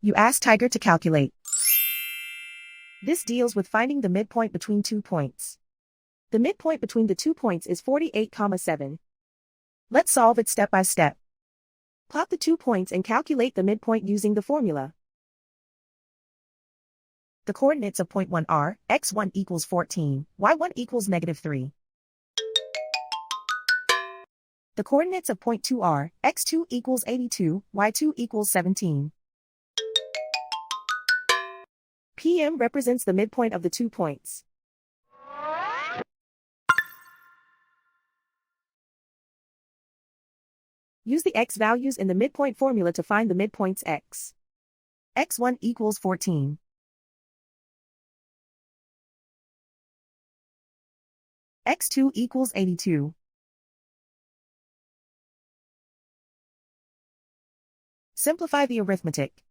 You ask Tiger to calculate. This deals with finding the midpoint between 2 points. The midpoint between the 2 points is 48,7. Let's solve it step by step. Plot the 2 points and calculate the midpoint using the formula. The coordinates of point 1 are, x1 equals 14, y1 equals -3. The coordinates of point 2 are, x2 equals 82, y2 equals 17. PM represents the midpoint of the 2 points. Use the x values in the midpoint formula to find the midpoints x. x1 equals 14. x2 equals 82. Simplify the arithmetic.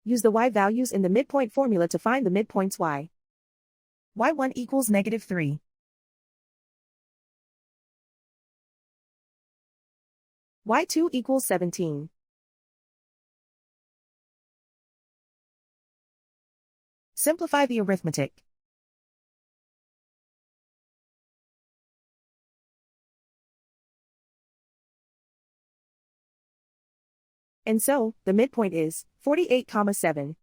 Use the y values in the midpoint formula to find the midpoints y. y1 equals -3. y2 equals 17. Simplify the arithmetic. And so, the midpoint is 48,7.